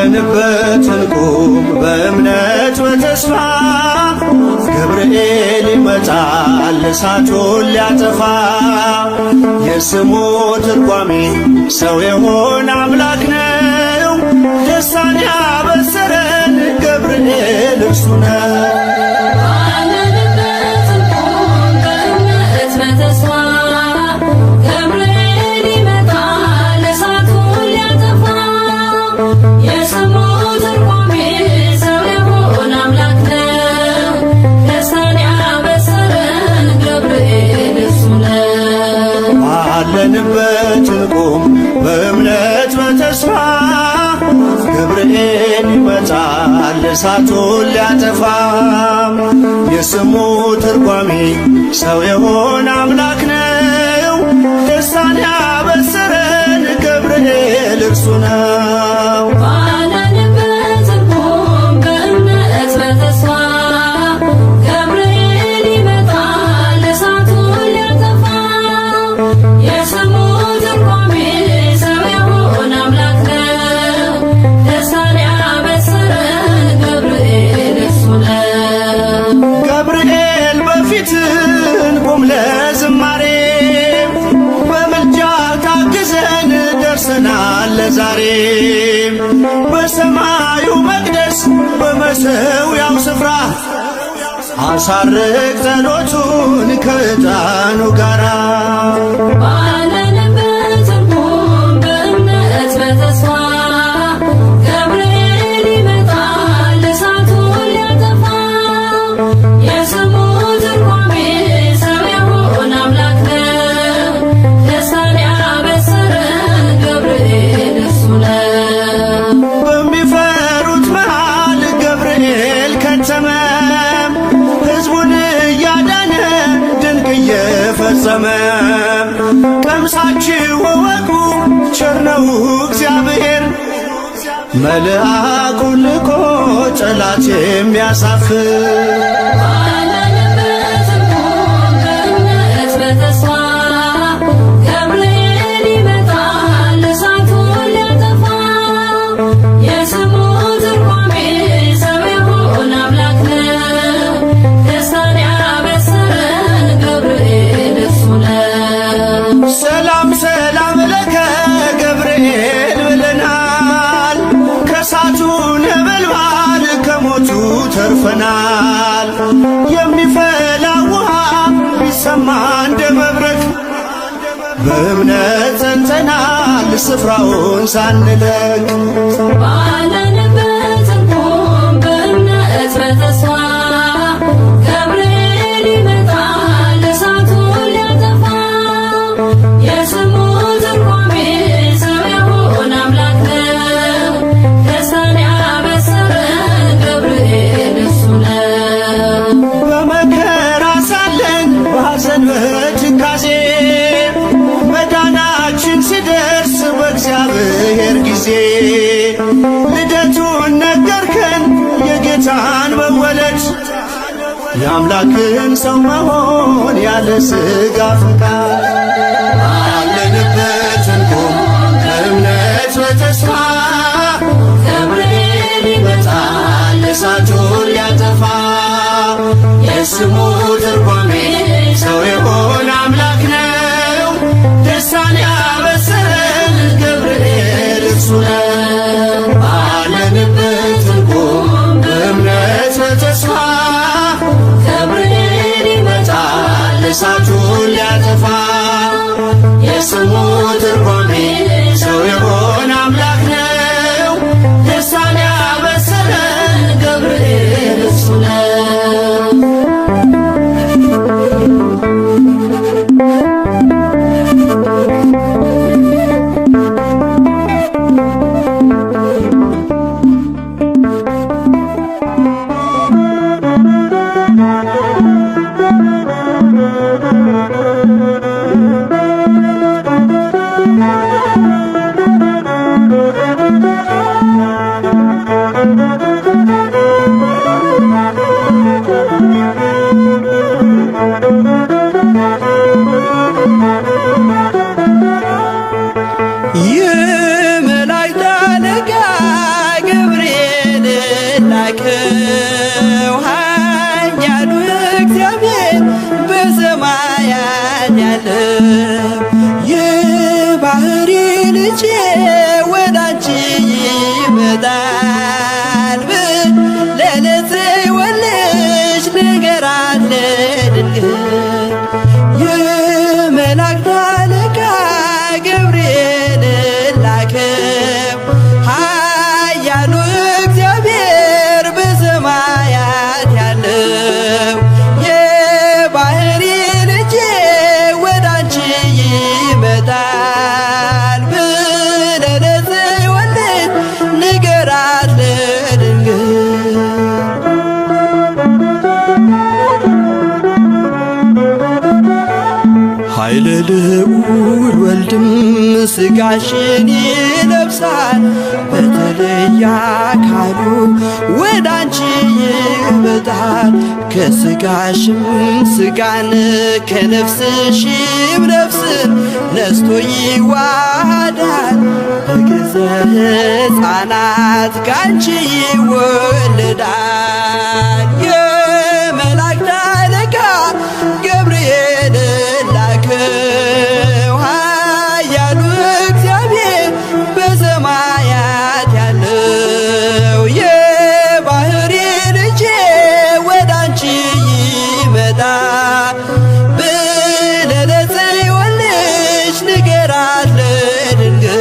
ባለንበት እንቁም በእምነት በተስፋ ገብርኤል ይመጣል እሳቱን ሊያጠፋ። የስሙ ትርጓሜ ሰው የሆነ አምላክ ነው። ደስታን ያበሰረን ገብርኤል እርሱ ነው። ባለንበት እንቁም በእምነት በተስፋ ገብርኤል ይመጣል እሳቱን ሊያጠፋ። የስሙ ትርጓሜ ሰው የሆነ አምላክ ነው። ደስታን ያበሰረን ገብርኤል እርሱ ነው። እንቁም ለዝማሬ በምልጃ ታግዘን ደርሰናል ለዛሬ። በሰማዩ መቅደስ በመሠዊያው ስፍራ አሳርግ ጸሎቱን ከዕጣኑ ጋራ። ባለንበት እንቁም በእምነት በተስፋ ገብርኤል ይመጣል እሳቱን ሊያጠፋ። የስሙ ትርጓሜ ሰው የሆነ አምላክ ነው። ደስታን ያበሰረን ገብርኤል እርሱ ነው። በሚፈሩት መሃል ገብርኤል ከተመ ሕዝቡን እያዳነ ድንቅ እየፈጸመ። ቀምሳችሁ እወቁ ቸር ነው እግዚአብሔር መልአኩን ልኮ ጠላት የሚያሳፍር። ሰላም ሰላም ለከ ገብርኤል ብለናል። ከእሳቱ ነበልባል ከሞቱ ተርፈናል። የሚፈላ ውሃ ቢሰማ እንደ መብረቅ በእምነት ጸንተናል ስፍራውን ሳንለቅ። ባለንበት እንቁም በእምነት በተስፋ ገብርኤል ይመጣል እሳቱን ሊያጠፋ። የስሙ ትርጓሜ ሰው የሆነ አምላክ ነው። ደስታን ያበሰረን ገብርኤል እርሱ ነው። በመከራ ሳለን በሐዘን በትካዜ መዳናችን ሲደርስ በእግዚአብሔር ጊዜ ልደቱን ነገርከን የጌታን መወለድ የአምላክን ሰው መሆን ያለ ሥጋ ፈቃድ። ባለንበት እንቁም በእምነት በተስፋ ገብርኤል ይመጣል እሳቱን ሊያጠፋ። የስሙ ትርጓሜ ሰው የሆነ አምላክ ነው። ደስታን ያበሰረን ገብርኤል እርሱ ነው። ባለንበት እንቁም በእምነት በተስፋ ገብርኤል ይመጣል እሳቱን ሊያጠፋ። የስሙ ትርጓሜ ሰው የሆነ አምላክ ነው። ደስታን ያበሰረን ገብርኤል እርሱ ነው። ሥጋሽን ይለብሳል በተለየ አካሉ ወደ አንቺ ይመጣል። ከሥጋሽም ሥጋን ከነፍስሽም ነፍስን ነስቶ ይዋሃዳል። በገዘ ሕፃናት ካንቺ ይወለዳል። የመላእክት አለቃ ገብርኤል ላከው ኃያሉ እግዚአብሔር በሰማያት ያለው የባሕሪ ልጄ ወደ አንቺ ይመጣ ብለህ ለጽዮን ልጅ ንገራት ለድንግል።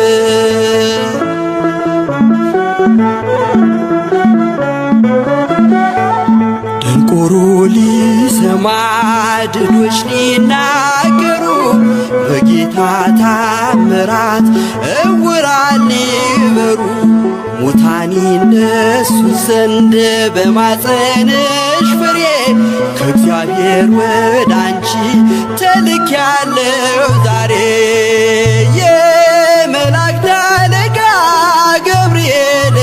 ደንቆሮ ሊሰማ ድዶች ሊናገሩ በጌታ ታምራት ዕውራን ሊበሩ ሙታን ይነሱ ዘንድ በማፀንሽ ፍሬ ከእግዚአብሔር ወደ አንቺ ተልኬያለሁ ዛሬ። የመላእክት አለቃ ገብርኤል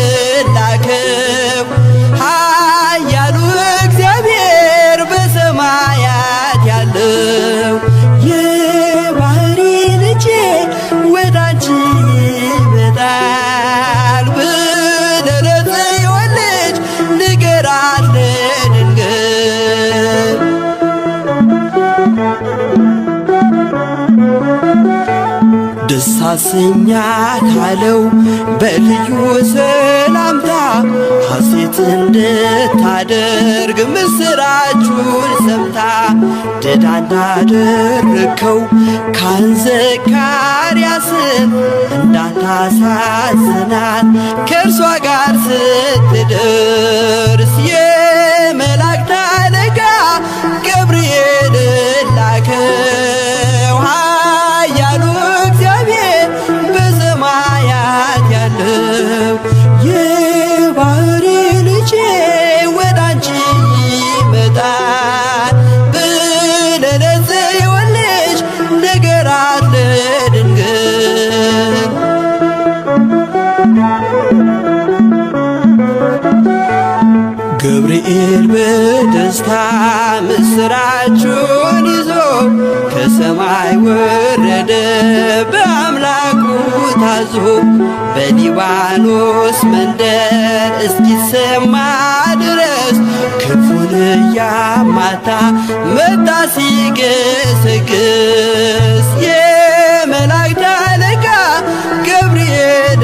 ላከው ኃያሉ እግዚአብሔር በሰማያት ያለው የባሕሪ ልጄ ወደ አንቺ ይመጣል ብለህ ለጽዮን ልጅ ንገራት ለድንግል። ደስ አሰኛት አለው በልዩ ሰላምታ ሐሴት እንድታደርግ ምስራቹን ሰምታ። ድዳ እንዳደረግከው ካህን ዘካርያስን እንዳታሳዝናት ከእርሷ ጋር ስትደርስ የመላእክት አለቃ ገብርኤል ላከው ኃያሉ እግዚአብሔር በሰማያት ያለው የባሕሪ ልጄ ወደ አንቺ ይመጣል ብለህ ለጽዮን ልጅ ንገራት ለድንግል። ገብርኤል በደስታ ምስራቹን ይዞ ከሰማይ ወረደ በአምላኩ ታዞ። በሊባኖስ መንደር እስኪሰማ ድረስ ክፉን እያማታ መጣ ሲገሰግስ። የመላእክት አለቃ ገብርኤል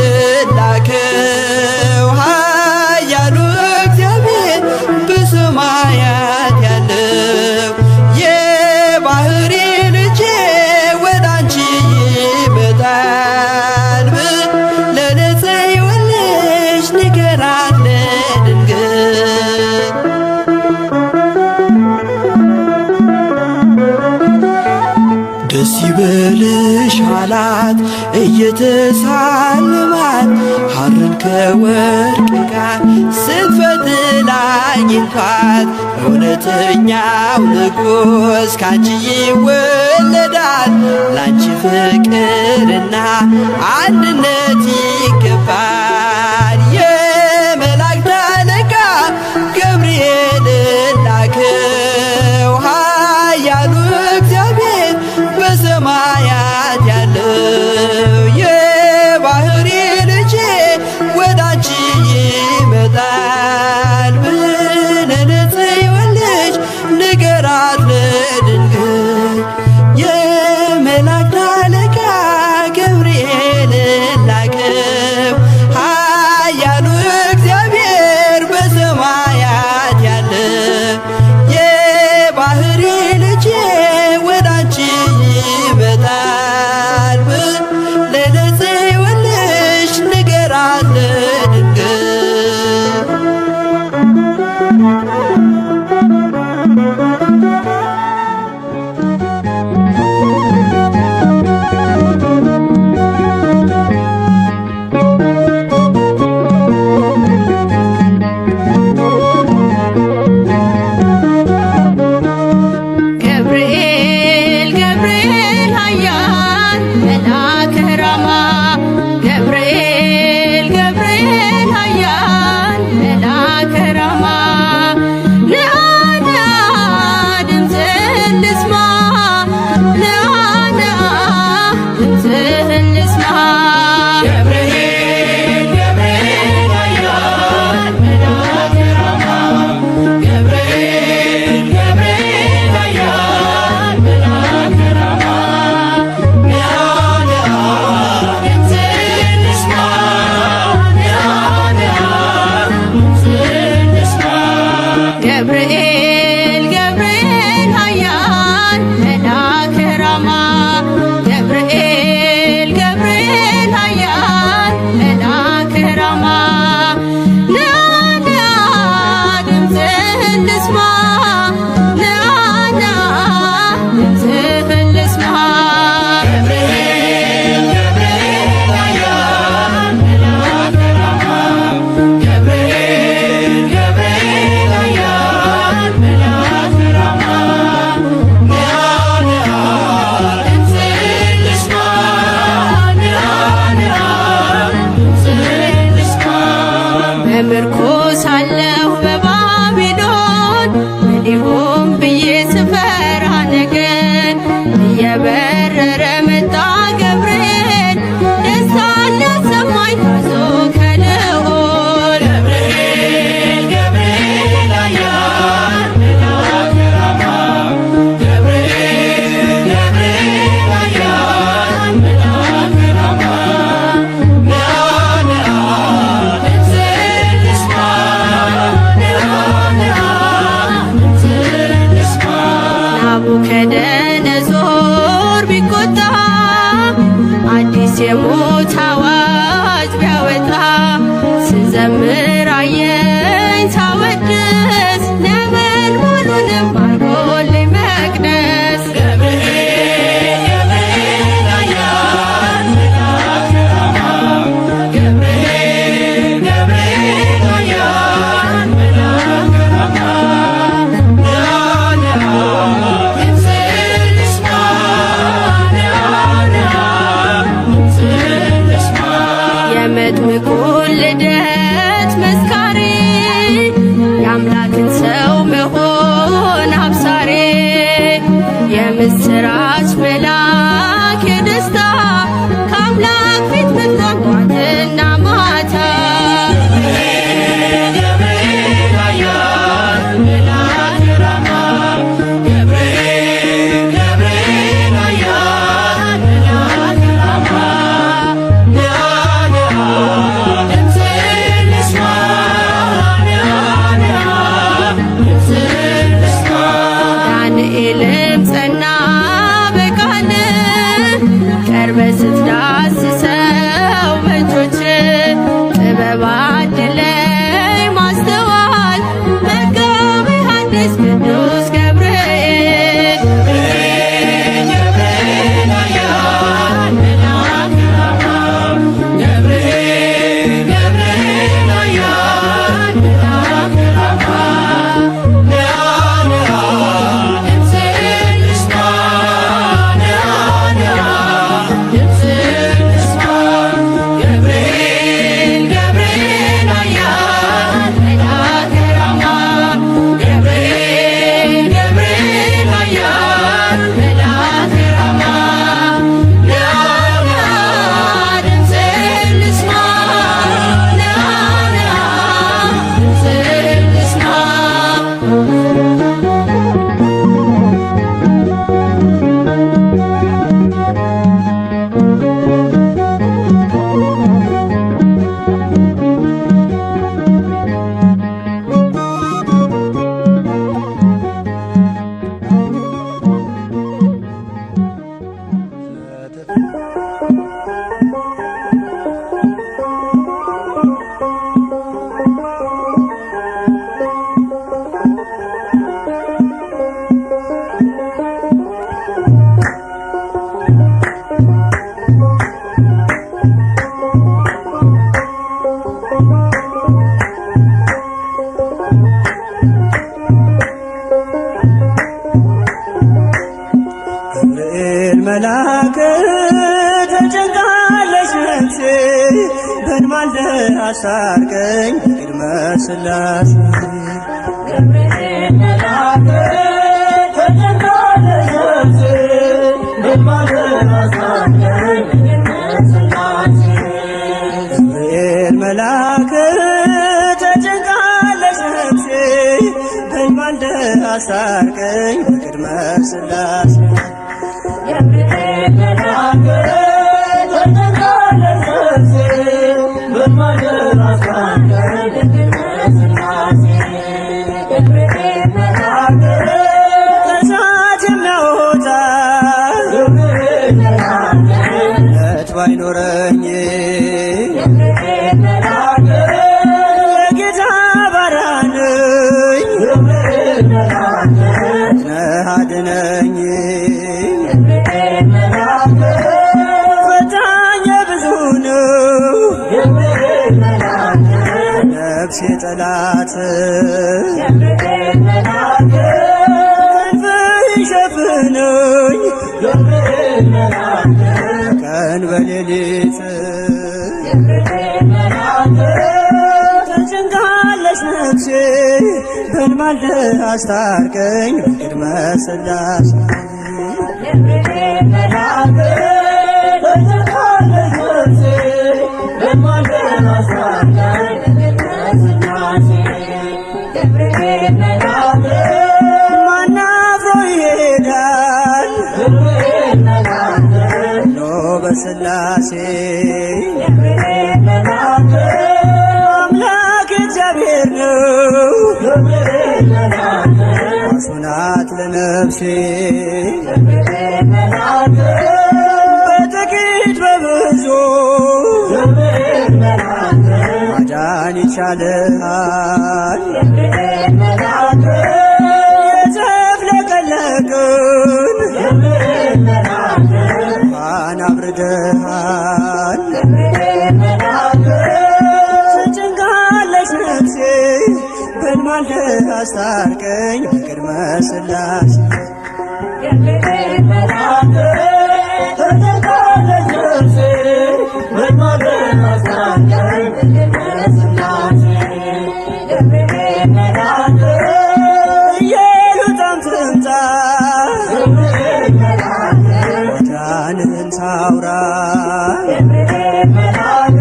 ላከው ኃያሉ እግዚአብሔር በሰማያት ያለው የባሕሪ ልጄ ወደ አንቺ ይመጣል ብለህ ለጽዮን ልጅ ንገራት ለድንግል። ደስ ይበልሽ አላት እየተሳለማት ሐርን ከወርቅ ጋር ስትፈትል አግኝቷት። እውነተኛው ንጉሥ ካንቺ ይወለዳል ላንቺ ፍቅርና አንድነት ይገባል። የመላእክት አለቃ ገብርኤል ላከው ኃያሉ እግዚአብሔር በሰማያት ያለው የባሕሪ ልጄ ወደ አንቺ ይመጣል ብለህ ለጽዮን ልጅ ንገራት ለድንግል። የመላእክት አለቃ ገብርኤል ላከው ኃያሉ እግዚአብሔር በሰማያት ያለው የባሕሪ ልጄ ወደ አንቺ ይመጣል ብለህ ለጽዮን ልጅ ንገራት ለድንግል። ገብርኤል ኃያል መልአከ ራማ በምርኮ ሳለሁ በባቢሎን እንዲሁም ብዬ ስፈራ ነገን እየበረረ መጣ ገብርኤል ደስታን ሊያሰማኝ ታዞ ከልዑል ገብርኤል ገብርኤል ኃያል መልአከ ራማ ገብርኤል ገብርኤል ኃያል መልአከ ራማ ናቡከደነጾር ቢቆጣ አዲስ የሞት አዋጅ ቢያወጣ ስዘምር አየኝ ሳወድስ ነበልባሉንም አርጎልኝ መቅደስ ገብርኤል ገብርኤል ኃያል መልአከ ራማ ገብርኤል ገብርኤል ኃያል መልአከ ራማ የመጥምቁን ልደት መስካሪ የአምላክን ሰው መሆን አብሳሪ የምስራች መልአክ የደስታ ከአምላክ ፊት መጥቷል ጧትና ማታ ገብርኤል ኃያል መልአከ ራማ ገብርኤል ገብርኤል ኃያል መልአከ ራማ ዳንኤልም ጸና በቃል ቀርበ ስትዳስሰው በእጆች ጥበብ አድለኝ ማስተዋል መጋቤ ሐዲስ ቅዱስ ገብርኤል ገብርኤል ኃያል መልአከ ራማ ገብርኤል ገብርኤል ኃያል መልአከ ራማ ገብርኤል መልአክ ተጨንቃለች ነፍሴ በንማልደ አሳርቀኝ ቅድመ ሥላሴ ገብርኤል መልአክ ተጨንቃለች ነፍሴ በንማልደ አሳርቀኝ ቅድመ ሥላሴ ገብርኤል መልአክ ተጨንቃለች ነፍሴ በንማልደ አሳርቀኝ ቅድመ ሥላሴ ገብርኤል መልአክ ተጨንቃለች ነፍሴ በንማልደ አሳርቀኝ ቅድመ ሥላሴ ገብርኤል መልአክ ከእሳት የሚያወጣ ገብርኤል መልአክ እምነት ባይኖረኝ ገብርኤል መልአክ የጌታ ባሪያ ነኝ ገብርኤል መልአክ ነህ አድነኝ ገብርኤል መልአክ ፈታኝ ብዙ ነው ገብርኤል መልአክ ነፍሴ ጠላት ገብርኤል መልአክ ክንፍህ ሸፍነኝ ገብርኤል መልአክ ቀን በሌሊት ገብርኤል መልአክ ተጨንቃ ነፍሴ በልማልደ አስታርቀኝ በቅድመ ሥላሴ ገብርኤል መልአክ ተጨንቃለች ነፍሴ በልማልደ አስታርቀኝ በቅድመ ሥላሴ ገብርኤል መልአክ ማን አፍሮ ይሄዳል ገብርኤል መልአክ ኖ በሥላሴ ገብርኤል መልአክ አምላክ እግዚአብሔር ነው ገብርኤል መልአክ ዋሱ ናት ለነፍሴ ገብርኤል መልአክ በጥቂት በብዙ ገብርኤል መልአክ ማዳን ይቻልሃል ገብርኤል መልአክ የተፍለቀለቅን ገብርኤል መልአክ ውሃን አብርደሃል ገብርኤል መልአክ ተጨንቃለች ነፍሴ በልማልደ አስታርቀኝ በቅድመ ሥላሴ ገብርኤል መልአክ ተጨንቃለች ነፍሴ በልማልደ አስታርቀኝ በቅድመ ሥላሴ ገብርኤል መልአክ ኢየሉጣም ትምጣ ገብርኤል መልአክ ማዳንህን ታውራ ገብርኤል መልአክ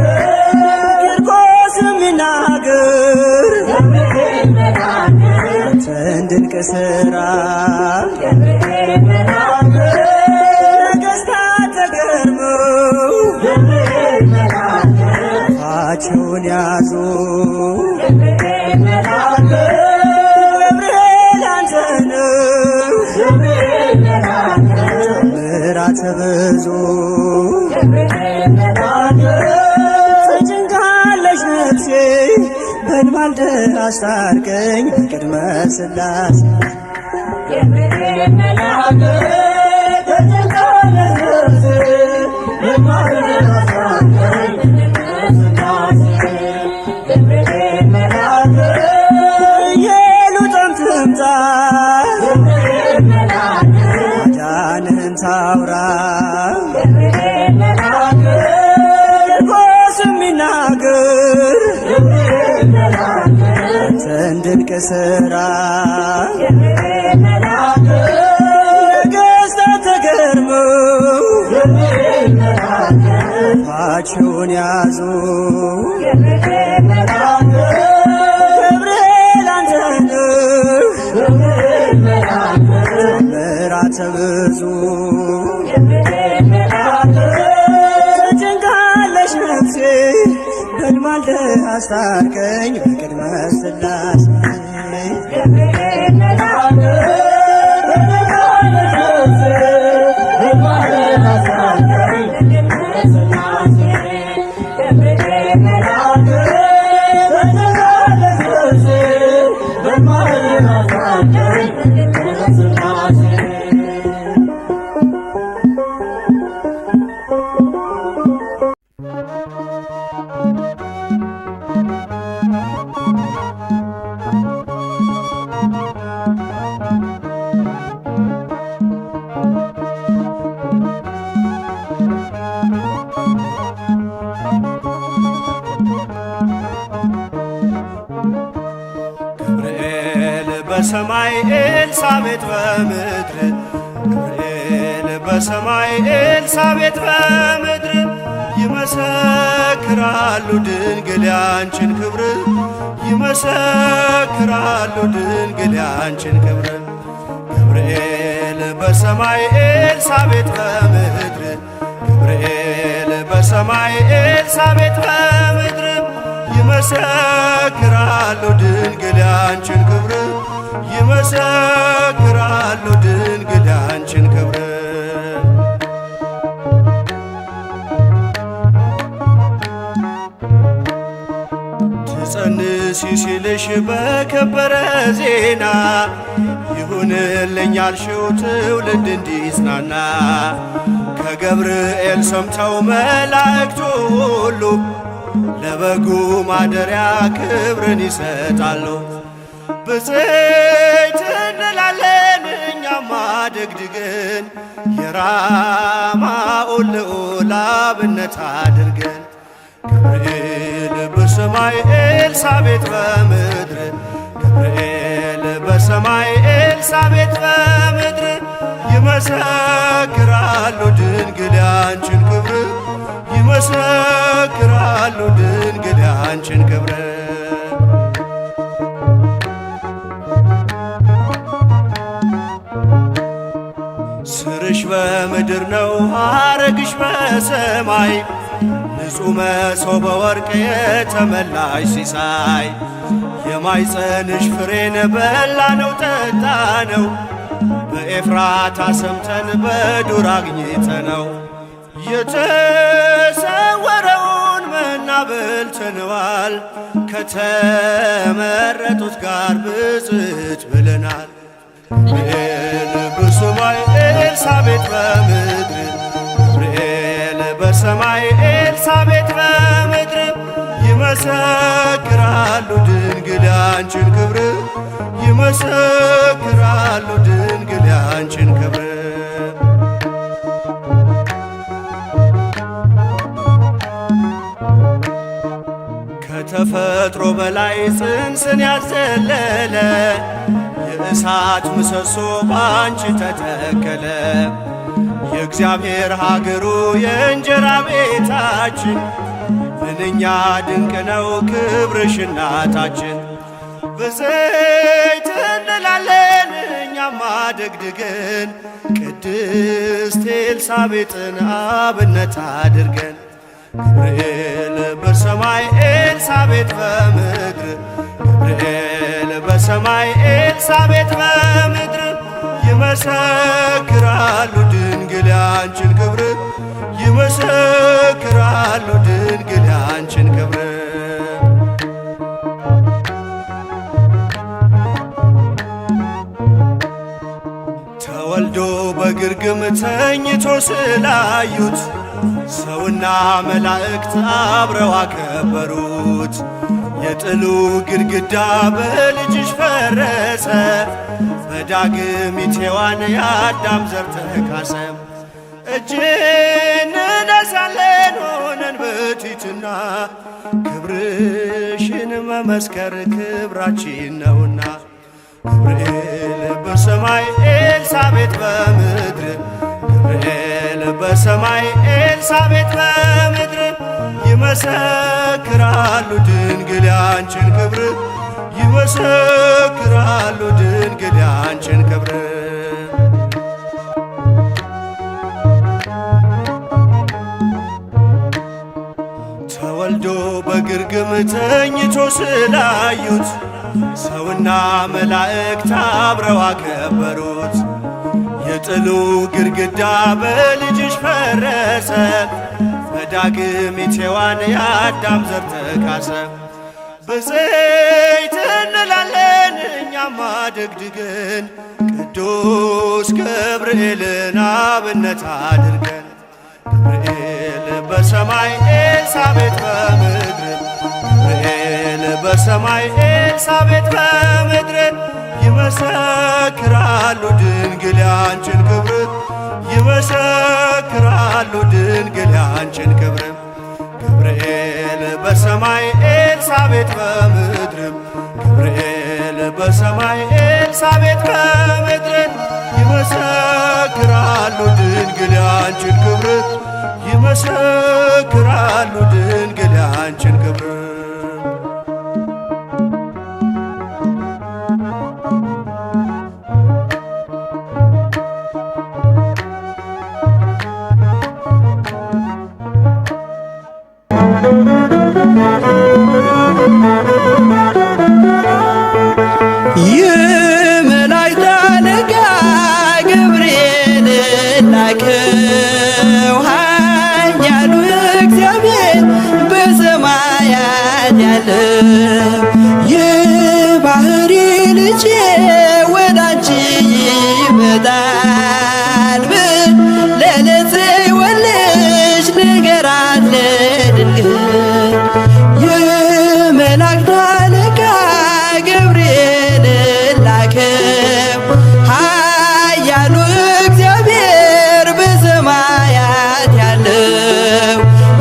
ቂርቆስም ይናገር ገብርኤል መልአክ ያንተን ድንቅ ሥራ ገብርኤል መልአክ ነገሥታት ተገርመው ገብርኤል መልአክ አፋቸውን ያዙ ገብርኤል መልአክ ገብርኤል አንተ ነህ ገብርኤል መልአክ ምሕረት ብዙ ገብርኤል መልአክ ተጨንቃለች ነፍሴ በልማልደ አስታርቀኝ በቅድመ ሥላሴ ገብርኤል መልአክ ተጨንቃለች ነፍሴ በልማልደ አስታርቀኝ በቅድመ ሥላሴ ገብርኤል መልአክ ኢየሉጣም ትምጣ ገብርኤል መልአክ ማዳንህን ታውራ ገብርኤል መልአክ ቂርቆስም ይናገር ገብርኤል መልአክ ያንተን ድንቅ ሥራ ገብርኤል መልአክ ነገሥታት ተገርመው ገብርኤል መልአክ አፋቸውን ያዙ ገብርኤል መልአክ ገብርኤል አንተ ነህ ገብርኤል መልአክ ምሕረት ብዙ ገብርኤል መልአክ ተጨንቃለች ነፍሴ በልማልደ አስታርቀኝ በቅድመ ሥላሴ ገብርኤል መልአክ ተጨንቃለች ነፍሴ በልማልደ አስታርቀኝ በቅድመ ሥላሴ ገብርኤል መልአክ ተጨንቃለች ነፍሴ በልማልደ አስታርቀኝ በቅድመ ሥላሴ ገብርኤል በሰማይ ኤልሳቤጥ በምድር ገብርኤል በሰማይ ኤልሳቤጥ በምድር ይመሰክራሉ ድንግል ያንቺን ክብር ይመሰክራሉ ድንግል ያንቺን ክብር ገብርኤል በሰማይ ኤልሳቤጥ በምድር ገብርኤል በሰማይ ኤልሳቤጥ በምድር ይመሰክራሉ ድንግል ያንቺን ክብር ይመሰክራሉ ድንግል ያንቺን ክብር ትጸንሲ ሲልሽ በከበረ ዜና ይሁንልኝ ያልሽው ትውልድ እንዲጽናና ከገብርኤል ሰምተው መላእክቱ ሁሉ ለበጉ ማደሪያ ክብርን ይሰጣሉ። ብፅዕት እንላለን እኛማ ደግድገን የራማውን ልዑል አብነት አድርገን ገብርኤል ገብርኤል በሰማይ ኤልሳቤጥ በምድር ገብርኤል በሰማይ ኤልሳቤጥ በምድር ይመሰክራሉ ድንግል ያንቺን ክብር ይመሰክራሉ ድንግል ያንቺን ክብር። ስርሽ በምድር ነው ሐረግሽ በሰማይ ንጹሕ መሶበ ወርቅ የተመላሽ ሲሳይ የማይጸንሽ ፍሬን በላ ነው ጠጣ ነው በኤፍራታ ሰምተን በዱር አግኝተ ነው የተሰወረውን መና በልተነዋል ከተመረጡት ጋር ብፅዕት ብለናል። ገብርኤል በሰማይ ኤልሳቤጥ በምድር ገብርኤል በሰማይ ኤልሳቤጥ በምድር ይመሰክራሉ ድንግል ያንቺን ክብር ይመሰክራሉ ድንግል ያንቺን ክብር። ከተፈጥሮ በላይ ጽንስን ያዘለለ የእሳት ምሰሶ ባንቺ ተተከለ የእግዚአብሔር ሀገሩ የእንጀራ ቤታችን ምንኛ ድንቅ ነው ክብርሽ እናታችን። በዘይት እንላለን እኛም አደግድገን ቅድስት ኤልሳቤጥን አብነት አድርገን ገብርኤል በሰማይ ኤልሳቤጥ በምድር ገብርኤል በሰማይ ኤልሳቤጥ በምድር ይመሰክራሉ ድንግል ያንቺን ክብር ይመሰክራሉ ድንግል ያንቺን ክብር። ተወልዶ በግርግም ተኝቶ ስላዩት ሰውና መላእክት አብረው አከበሩት። የጥሉ ግድግዳ በልጅሽ ፈረሰ በዳግሚት ሔዋን የአዳም ዘር ተካሰ። እጅ እንነሳለን ሆነን በትሕትና ክብርሽን መመስከር ክብራችን ነውና ገብርኤል በሰማይ ኤልሳቤጥ በምድር ገብርኤል በሰማይ ኤልሳቤጥ በምድር ይመሰክራሉ ድንግል ያንቺን ክብር ይመሰክራሉ ድንግል ያንቺን ክብር። ተወልዶ በግርግም ተኝቶ ስላዩት ሰውና መላእክት አብረው አከበሩት። የጥሉ ግድግዳ በልጅሽ ፈረሰ በዳግሚት ሔዋን የአዳም ዘር ተካሰ። በዘይት እንላለን እኛም አደግድገን ቅዱስ ገብርኤልን አብነት አድርገን ገብርኤል በሰማይ ኤልሳቤጥ በምድር ገብርኤል በሰማይ ኤልሳቤጥ በምድር ይመሰክራሉ ድንግል ያንቺን ክብር ይመሰክራሉ ድንግል ያንቺን ክብር። ገብርኤል በሰማይ ኤልሳቤጥ በምድር ገብርኤል በሰማይ ኤልሳቤጥ በምድር ይመሰክራሉ ድንግል ያንቺን ክብር ይመሰክራሉ ድንግል ያንቺን ክብር። የመላእክት አለቃ ገብርኤል ላከው ኃያሉ እግዚአብሔር በሰማያት ያለው የባሕሪ ልጄ ወደ አንቺ ይመጣል ለጽዮን ንገራት ለድንግል የመላእክት አለቃ ገብርኤል ላከው ኃያሉ እግዚአብሔር በሰማያት ያለው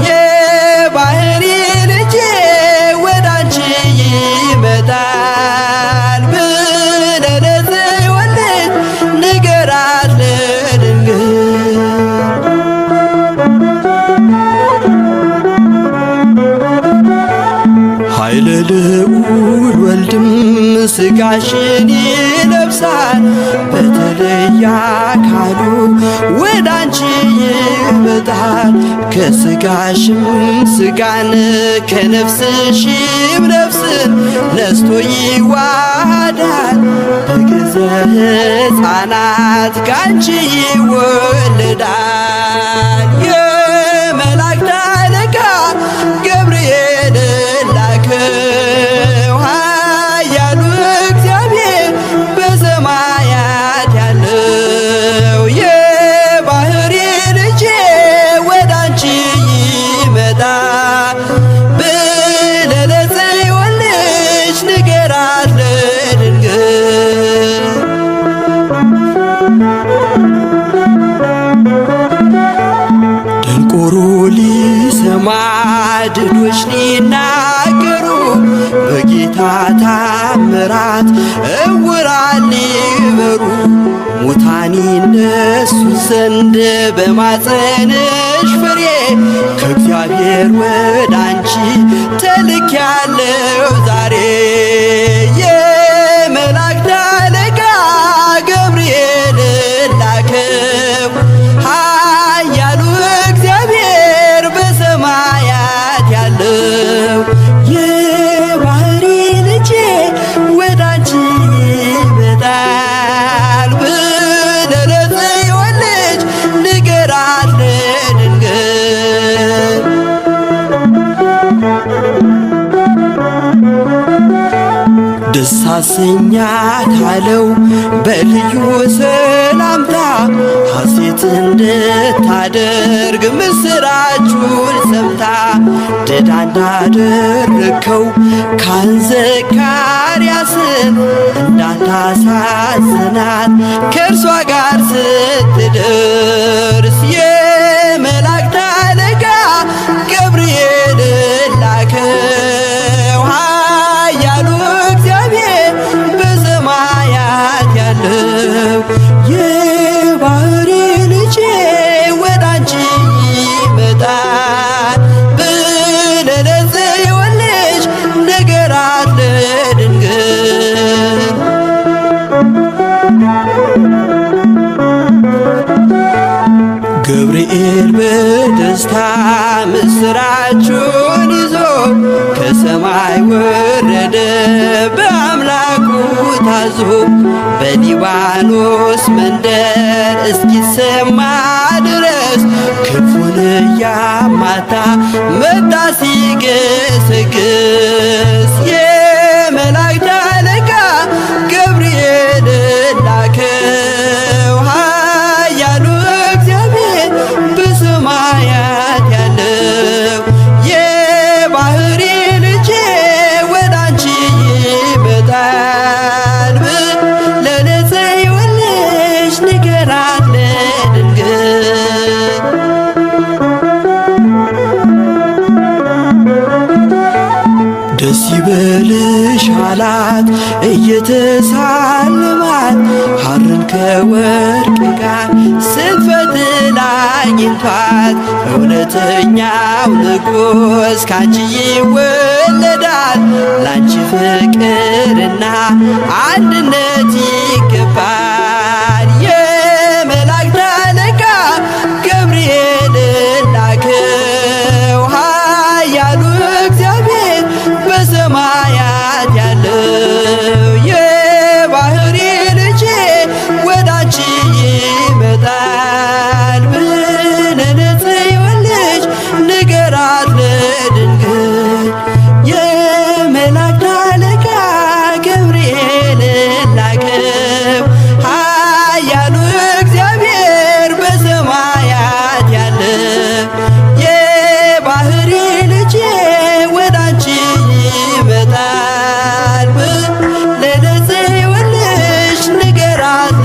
የባሕሪ ልጄ ኃይለ ልዑል ወልድም ሥጋሽን ይለብሳል በተለየ አካሉ ወደ አንቺ ይመጣል። ከሥጋሽም ሥጋን ከነፍስሽም ነፍስን ነስቶ ይዋሃዳል። በግዘ ሕፃናት ካንቺ ይወለዳል። የመላእክት አለቃ ገብርኤል ላከው ኃያሉ እግዚአብሔር በሰማያት ያለው የባሕሪ ልጄ ወደ አንቺ ይመጣል ብለህ ለጽዮን ልጅ ንገራት ለድንግል። ደንቆሮ ሊሰማ ድዶች ሊናገሩ በጌታ ታምራት ዕውራን ሊበሩ ሙታን ይነሱ ዘንድ በማፀንሽ ፍሬ ከእግዚአብሔር ወደ አንቺ ተልኬያለሁ ዛሬ። የመላእክት አለቃ ገብርኤል ላከው ኃያሉ እግዚአብሔር በሰማያት ያለው የባሕሪ ልጄ ወደ አንቺ ይመጣል ብለህ ለጽዮን ልጅ ንገራት ለድንግል። ደስ አሰኛት አለው በልዩ ሰላምታ ሐሴት እንድታደርግ ምስራቹን ሰምታ ድዳ እንዳደረግከው ካህን ዘካርያስን እንዳታሳዝናት ከእርሷ ጋር ስትደርስ የመላእክት አለቃ ገብርኤል ላከው ኃያሉ እግዚአብሔር በሰማያት ያለው የባሕሪ ልጄ ወደ አንቺ ይመጣል ብለህ ለጽዮን ልጅ ንገራት ለድንግል። ገብርኤል በደስታ ምስራቹን ይዞ ከሰማይ ወረደ በአምላኩ ታዞ በሊባኖስ መንደር እስኪሰማ ድረስ ክንፉን እያማታ መጣ ሲገሰግስ። የመላእክት አለቃ ገብርኤል ላከው ኃያሉ እግዚአብሔር በሰማያት ያለው የባሕሪ ልጄ ወደ አንቺ ይመጣል ብለህ ለጽዮን ልጅ ንገራት ለድንግል። ደስ ይበልሽ አላት እየተሳለማት ሐርን ከወርቅ ጋር ስትፈትል አግኝቷት እውነተኛው ንጉሥ ካንቺ ይወለዳል ላንቺ ፍቅርና አንድነት ይገባል። የመላእክት አለቃ ገብርኤል ላከው ኃያሉ እግዚአብሔር በሰማያት ያለው የባሕሪ ልጄ ወደ አንቺ ይመጣል ብለህ ለጽዮን ልጅ ንገራት ለድንግል። የመላእክት አለቃ ገብርኤል ላከው ኃያሉ እግዚአብሔር በሰማያት ያለው የባሕሪ ልጄ ወደ አንቺ ይመጣል ብለህ ለጽዮን ልጅ ንገራት